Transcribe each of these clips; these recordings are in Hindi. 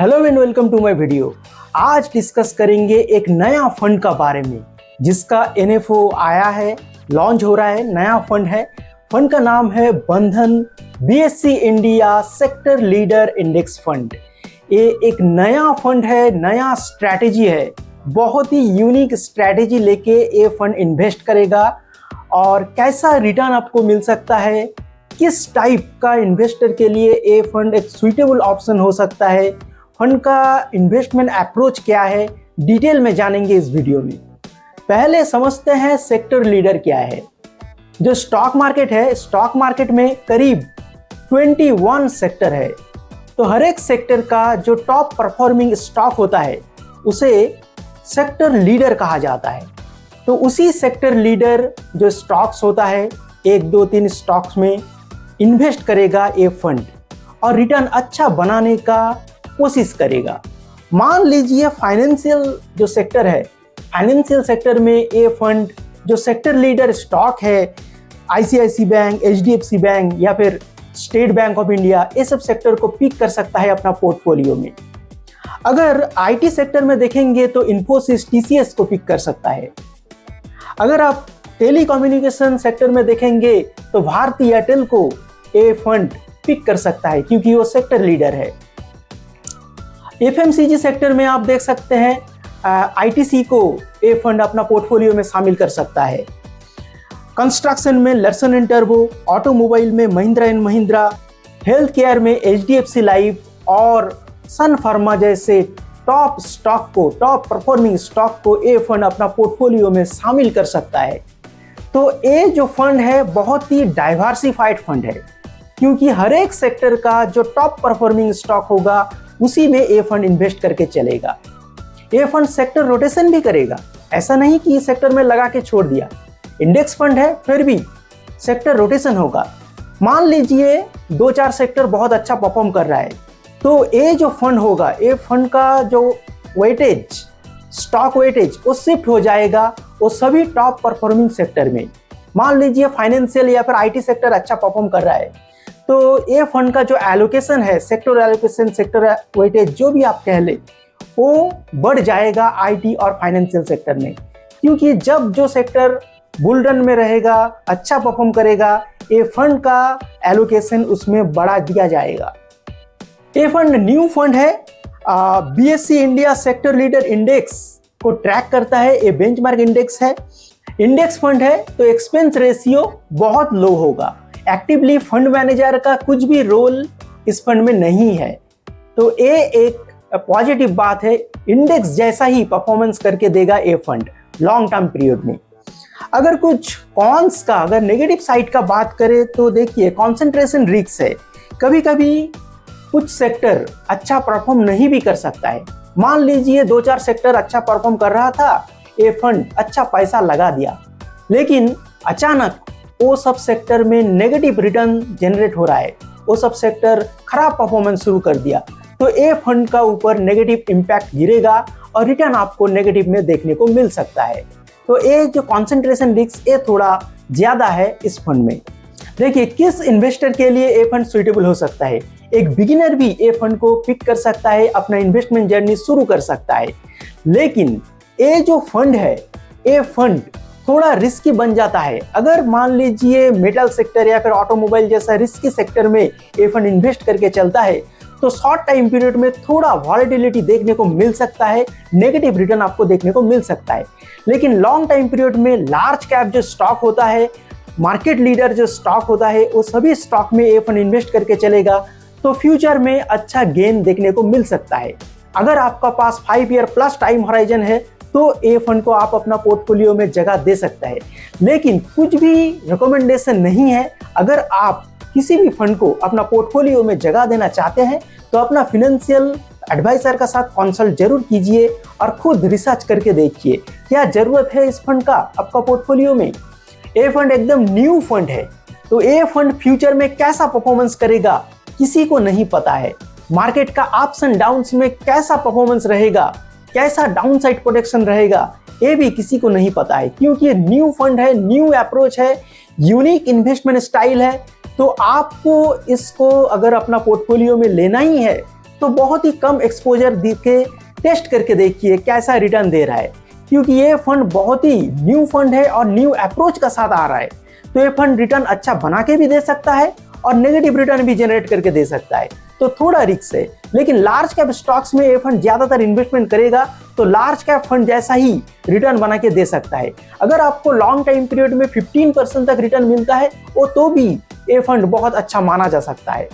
Hello and welcome to my video. आज डिस्कस करेंगे एक नया फंड का बारे में जिसका एनएफओ आया है, लॉन्च हो रहा है। नया फंड है, फंड का नाम है बंधन BSc India sector leader index fund. ये एक नया फंड है, नया स्ट्रैटेजी है, बहुत ही यूनिक स्ट्रैटेजी लेके ये फंड इन्वेस्ट करेगा। और कैसा रिटर्न आपको मिल सकता है, किस टाइप का इन्वेस्टर के लिए ये फंड एक सुइटेबल ऑप्शन हो सकता है, फंड का इन्वेस्टमेंट अप्रोच क्या है, डिटेल में जानेंगे इस वीडियो में। पहले समझते हैं सेक्टर लीडर क्या है। जो स्टॉक मार्केट है, स्टॉक मार्केट में करीब 21 सेक्टर है। तो हर एक सेक्टर का जो टॉप परफॉर्मिंग स्टॉक होता है उसे सेक्टर लीडर कहा जाता है। तो उसी सेक्टर लीडर जो स्टॉक्स होता है, 1, 2, 3 स्टॉक्स में इन्वेस्ट करेगा ये फंड और रिटर्न अच्छा बनाने का कोशिश करेगा। मान लीजिए फाइनेंशियल जो सेक्टर है, फाइनेंशियल सेक्टर में ये फंड जो सेक्टर लीडर स्टॉक है, आईसीआईसी बैंक, एचडीएफसी बैंक या फिर स्टेट बैंक ऑफ इंडिया, ये सब सेक्टर को पिक कर सकता है अपना पोर्टफोलियो में। अगर आईटी सेक्टर में देखेंगे तो इन्फोसिस, टीसीएस को पिक कर सकता है। अगर आप टेलीकम्युनिकेशन सेक्टर में देखेंगे तो भारती एयरटेल को ये फंड पिक कर सकता है क्योंकि वो सेक्टर लीडर है। एफएमसीजी सेक्टर में आप देख सकते हैं आईटीसी को ये फंड अपना पोर्टफोलियो में शामिल कर सकता है। कंस्ट्रक्शन में लर्सन एंड टर्बो, ऑटोमोबाइल में Mahindra and Mahindra, health care में एचडीएफसी लाइफ और सन फार्मा जैसे टॉप स्टॉक को, टॉप परफॉर्मिंग स्टॉक को ये फंड अपना पोर्टफोलियो में शामिल कर सकता है। तो ये जो फंड है बहुत ही डाइवर्सिफाइड फंड है क्योंकि हर एक सेक्टर का जो टॉप परफॉर्मिंग स्टॉक होगा उसी में ये फंड इन्वेस्ट करके चलेगा। ये फंड सेक्टर रोटेशन भी करेगा, ऐसा नहीं कि सेक्टर में लगा के छोड़ दिया। इंडेक्स फंड है फिर भी सेक्टर रोटेशन होगा। मान लीजिए 2-4 सेक्टर बहुत अच्छा परफॉर्म कर रहा है तो ये जो फंड होगा, ये फंड का जो वेटेज, स्टॉक वेटेज वो शिफ्ट हो जाएगा वो सभी टॉप परफॉर्मिंग सेक्टर में। मान लीजिए फाइनेंशियल या फिर आईटी सेक्टर अच्छा परफॉर्म कर रहा है तो ये फंड का जो एलोकेशन है, सेक्टर एलोकेशन, सेक्टर वेटेज जो भी आप कह ले, वो बढ़ जाएगा आईटी और फाइनेंशियल सेक्टर में। क्योंकि जब जो सेक्टर बुल रन में रहेगा, अच्छा परफॉर्म करेगा, ये फंड का एलोकेशन उसमें बढ़ा दिया जाएगा। ये फंड न्यू फंड है, BSc India sector leader index को ट्रैक करता है। ये बेंचमार्क इंडेक्स है, इंडेक्स फंड है तो एक्सपेंस रेशियो बहुत लो होगा। एक्टिवली फंड मैनेजर का कुछ भी रोल इस फंड में नहीं है, तो ये एक पॉजिटिव बात है। इंडेक्स जैसा ही परफॉर्मेंस करके देगा ये फंड लॉन्ग टर्म पीरियड में। अगर कुछ कॉन्स का, अगर नेगेटिव साइड का बात करें तो देखिए कंसंट्रेशन रिस्क है। कभी कभी कुछ सेक्टर अच्छा परफॉर्म नहीं भी कर सकता है। मान लीजिए 2-4 सेक्टर अच्छा परफॉर्म कर रहा था, ये फंड अच्छा पैसा लगा दिया, लेकिन अचानक वो सब सेक्टर में नेगेटिव रिटर्न जनरेट हो रहा है, वो सब सेक्टर खराब परफॉर्मेंस शुरू कर दिया, तो ये फंड का ऊपर नेगेटिव इम्पैक्ट गिरेगा और रिटर्न आपको नेगेटिव में देखने को मिल सकता है। तो ये जो कॉन्सेंट्रेशन रिस्क ये थोड़ा ज्यादा है इस फंड में। देखिए किस इन्वेस्टर के लिए ये फंड सुइटेबल हो सकता है। एक बिगिनर भी ये फंड को पिक कर सकता है, अपना इन्वेस्टमेंट जर्नी शुरू कर सकता है। लेकिन ये जो फंड है, ये फंड थोड़ा रिस्की बन जाता है। अगर मान लीजिए मेटल सेक्टर या फिर ऑटोमोबाइल जैसा रिस्की सेक्टर में ये फंड इन्वेस्ट करके चलता है तो शॉर्ट टाइम पीरियड में थोड़ा वॉलेटिलिटी देखने को मिल सकता है, नेगेटिव रिटर्न आपको देखने को मिल सकता है। लेकिन लॉन्ग टाइम पीरियड में लार्ज कैप जो स्टॉक होता है, मार्केट लीडर जो स्टॉक होता है, वो सभी स्टॉक में ये फंड इन्वेस्ट करके चलेगा तो फ्यूचर में अच्छा गेन देखने को मिल सकता है। अगर आपका पास 5 ईयर प्लस टाइम होराइजन है तो ये फंड को आप अपना पोर्टफोलियो में जगह दे सकता है। लेकिन कुछ भी रिकमेंडेशन नहीं है। अगर आप किसी भी फंड को अपना पोर्टफोलियो में जगह देना चाहते हैं तो अपना फाइनेंशियल एडवाइजर का साथ कंसल्ट जरूर कीजिए और खुद रिसर्च करके देखिए क्या जरूरत है इस फंड का आपका पोर्टफोलियो में। ये फंड एकदम न्यू फंड है तो ये फंड फ्यूचर में कैसा परफॉर्मेंस करेगा किसी को नहीं पता है। मार्केट का अप्स एंड डाउन्स में कैसा परफॉर्मेंस रहेगा, कैसा डाउन साइड प्रोटेक्शन रहेगा, ये भी किसी को नहीं पता है क्योंकि ये न्यू फंड है, न्यू अप्रोच है, यूनिक इन्वेस्टमेंट स्टाइल है। तो आपको इसको अगर अपना पोर्टफोलियो में लेना ही है तो बहुत ही कम एक्सपोजर के टेस्ट करके देखिए कैसा रिटर्न दे रहा है, क्योंकि ये फंड बहुत ही न्यू फंड है और न्यू अप्रोच का साथ आ रहा है। तो ये फंड रिटर्न अच्छा बना के भी दे सकता है और नेगेटिव रिटर्न भी जनरेट करके दे सकता है, तो थोड़ा रिस्क है। लेकिन लार्ज कैप स्टॉक्स में ये फंड ज्यादातर इन्वेस्टमेंट करेगा तो लार्ज कैप फंड जैसा ही रिटर्न बना के दे सकता है। अगर आपको लॉन्ग टाइम पीरियड में 15% तक रिटर्न मिलता है वो तो भी ये फंड बहुत अच्छा माना जा सकता है।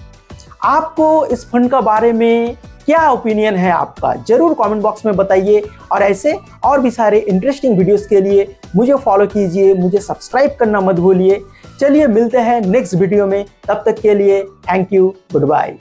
आपको इस फंड का बारे में क्या ओपिनियन है आपका, जरूर कमेंट बॉक्स में बताइए। और ऐसे और भी सारे इंटरेस्टिंग वीडियोस के लिए मुझे फॉलो कीजिए, मुझे सब्सक्राइब करना मत भूलिए। चलिए मिलते हैं नेक्स्ट वीडियो में, तब तक के लिए थैंक यू, गुड बाय।